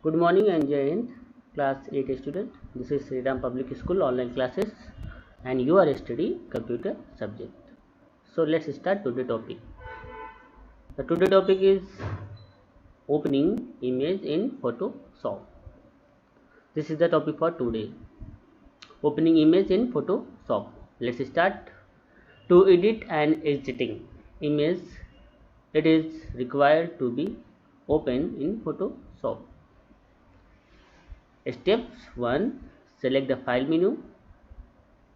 Good morning and Jai Hind, class 8 student. This is Sri Ram Public School online classes and you are studying computer subject. So let's start today topic. The today topic is opening image in Photoshop. This is the topic for today. Opening image in Photoshop. Let's start. To edit and exiting image, it is required to be open in Photoshop. Steps 1. Select the file menu.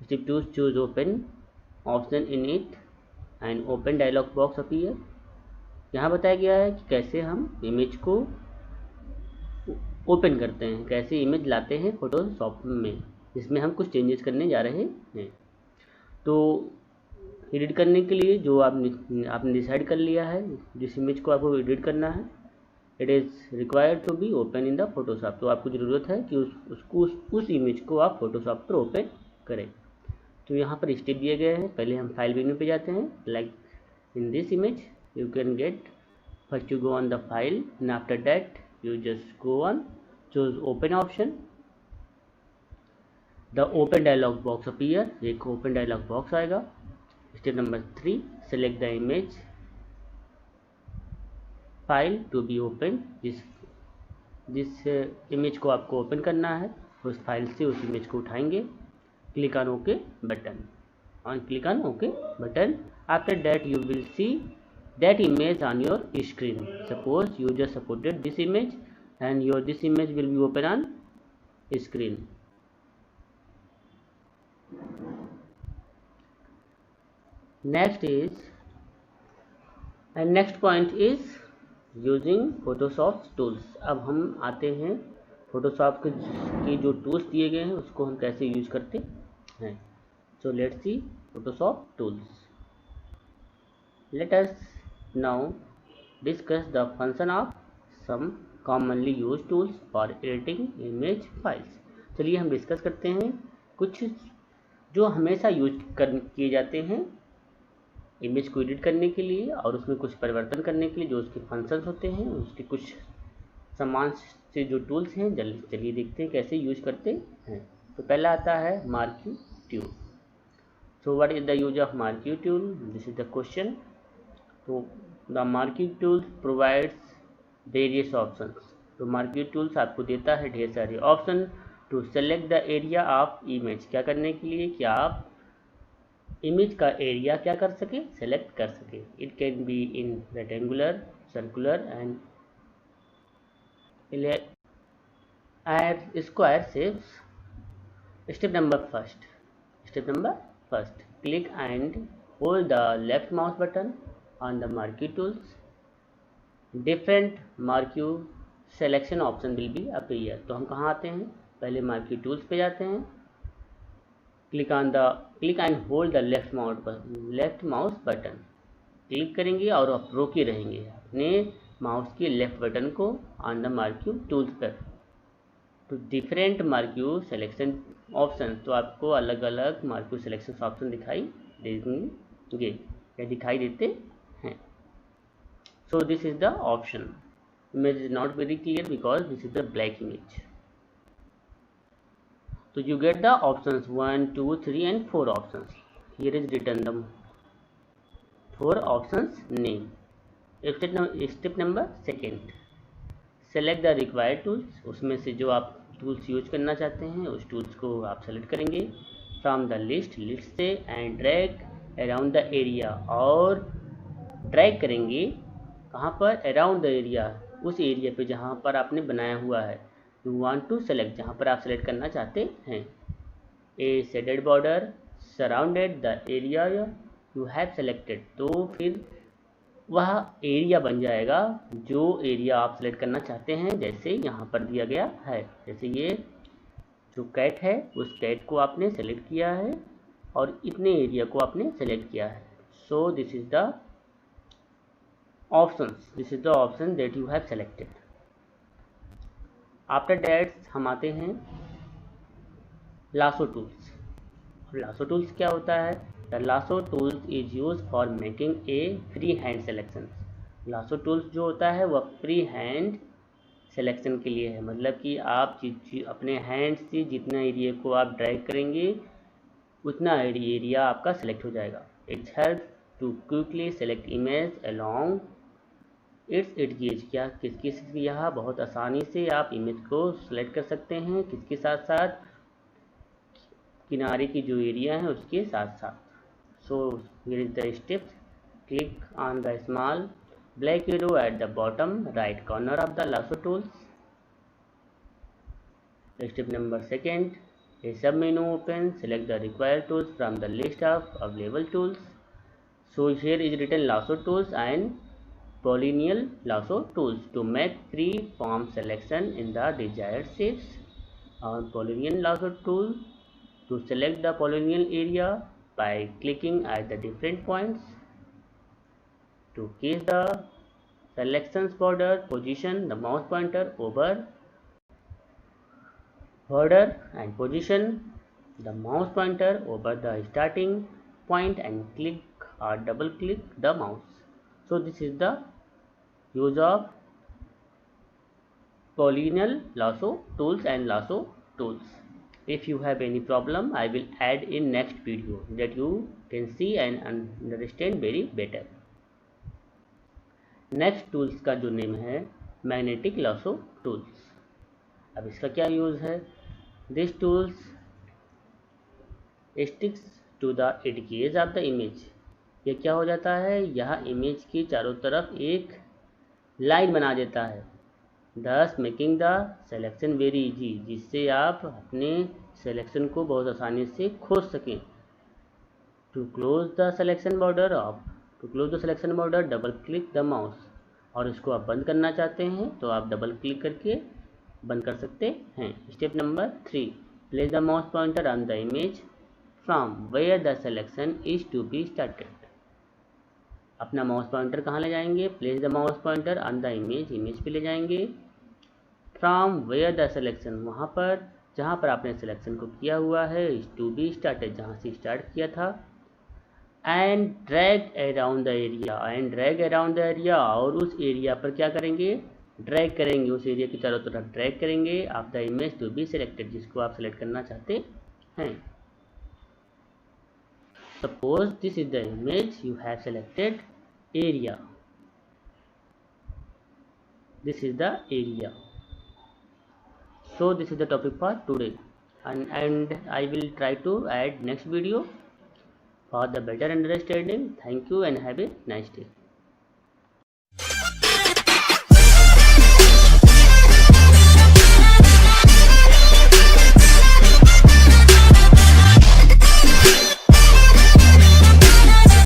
Step 2. Choose open option in it and open dialog box appear. यहाँ बताया गया है कि कैसे हम image को open करते हैं, कैसे इमेज लाते हैं फोटोशॉप में, जिसमें हम कुछ चेंजेस करने जा रहे हैं। तो एडिट करने के लिए जो आपने डिसाइड कर लिया है जिस इमेज को आपको एडिट करना है, it is required to be open in the Photoshop. तो आपको ज़रूरत है कि उस इमेज को आप फोटोशॉप पर ओपन करें। तो यहाँ पर स्टेप दिए गए हैं। पहले हम फाइल मेन्यू पे जाते हैं। Like in this image you can get, first you go on the file and after that you just go on choose open option. The open dialog box appear, एक open dialog box आएगा। Step number 3, select the image file to be open। जिस image को आपको open करना है उस file से उस इमेज को उठाएंगे। Click on okay button, click on OK button. After that you will see that image on your screen. Suppose you just supported this image and this image will be open on screen. Next point is using Photoshop tools. अब हम आते हैं Photoshop के जो tools दिए गए हैं उसको हम कैसे यूज करते हैं। So let's see Photoshop tools. Let us now discuss the function of some commonly used tools for editing image files. चलिए हम डिस्कस करते हैं कुछ जो हमेशा यूज किए जाते हैं इमेज को एडिट करने के लिए और उसमें कुछ परिवर्तन करने के लिए, जो उसके फंक्शंस होते हैं, उसके कुछ समान से जो टूल्स हैं। चलिए देखते हैं कैसे यूज करते हैं। तो पहला आता है marquee tool. So what is the use of marquee tool? This is the question. तो the marking tools provides various options. तो मार्किंग टूल्स आपको देता है ढेर सारे option to select the area of image. क्या करने के लिए कि आप इमेज का एरिया क्या कर सके, सेलेक्ट कर सके। It can be in rectangular, circular and square shapes. Step number first, click and hold the left mouse button on the marquee tools. Different marquee selection option will be appear. तो हम कहाँ आते हैं? पहले marquee tools पे जाते हैं। click and hold the left mouse button. Click करेंगे और आप रोके रहेंगे अपने माउस के लेफ्ट बटन को ऑन द marquee tools पर। तो डिफरेंट marquee selection ऑप्शन, तो आपको अलग अलग marquee selection ऑप्शन दिखाई देंगे या दिखाई देते हैं। So this is the option. Image is not very clear because this is the black image. So you get the options 1, 2, 3 and 4 options. Here is written the 4 options name. Step number 2, select the required tools. उसमें से जो आप tools use करना चाहते हैं उस tools को आप सेलेक्ट करेंगे from the list से and drag around the area, और ड्रैग करेंगे कहाँ पर? अराउंड द एरिया, उस एरिया पे जहाँ पर आपने बनाया हुआ है। यू वांट टू सेलेक्ट, जहाँ पर आप सेलेक्ट करना चाहते हैं। A shaded border surrounded the area you have selected. तो फिर वह एरिया बन जाएगा जो एरिया आप सेलेक्ट करना चाहते हैं, जैसे यहाँ पर दिया गया है। जैसे ये जो कैट है उस कैट को आपने सेलेक्ट किया है और इतने एरिया को आपने सेलेक्ट किया है। So this is the option that you have selected. After that हम आते हैं lasso tools. lasso tools क्या होता है? The lasso tools is used for making a free hand selection. lasso tools जो होता है वह फ्री हैंड सिलेक्शन के लिए है, मतलब कि आप अपने हैंड से जितना एरिया को आप ड्रैग करेंगे उतना एरिया आपका सेलेक्ट हो जाएगा। It's help to quickly select image along its edges, क्या किसकी यहाँ बहुत आसानी से आप इमेज को सेलेक्ट कर सकते हैं, किसके साथ साथ, किनारे की जो एरिया है उसके साथ साथ। So here is the steps, click on the small black arrow at the bottom right corner of the lasso tools. Step number second, a sub menu opens, select the required tools from the list of available tools. So here is written lasso tools and polynomial lasso tools to make free form selection in the desired shapes. On polynomial lasso tool, to select the polynomial area by clicking at the different points. To case the selections border, position the mouse pointer over border and position the mouse pointer over the starting point and click or double click the mouse. So this is the use of polynomial lasso tools and lasso tools. If you have any problem, I will add in next video that you can see and understand very better. Next tools का जो name है magnetic lasso tools. अब इसका क्या use है? This tools sticks to the edges of the image. ये क्या हो जाता है, यह इमेज के चारों तरफ एक लाइन बना देता है, दस making the selection very easy, जिससे आप अपने सिलेक्शन को बहुत आसानी से खोज सकें। To close the selection border of to close the selection border double click the mouse, और इसको आप बंद करना चाहते हैं तो आप डबल क्लिक करके बंद कर सकते हैं। Step number 3, place the mouse pointer on the image from where the selection is to be started. अपना माउस पॉइंटर कहाँ ले जाएंगे? Place the mouse pointer on the image, image पे ले जाएंगे। फ्रॉम वेयर द सिलेक्शन, वहाँ पर जहाँ पर आपने सिलेक्शन को किया हुआ है, इज टू बी स्टार्टेड, जहाँ से स्टार्ट किया था। And drag around the area, and drag around the area, और उस एरिया पर क्या करेंगे? ड्रैग करेंगे, उस एरिया की चारों तरफ ड्रैग करेंगे of the image to be selected, जिसको आप सिलेक्ट करना चाहते हैं। Suppose this is the image you have selected area, this is the area. So this is the topic for today, and I will try to add next video for the better understanding. Thank you and have a nice day.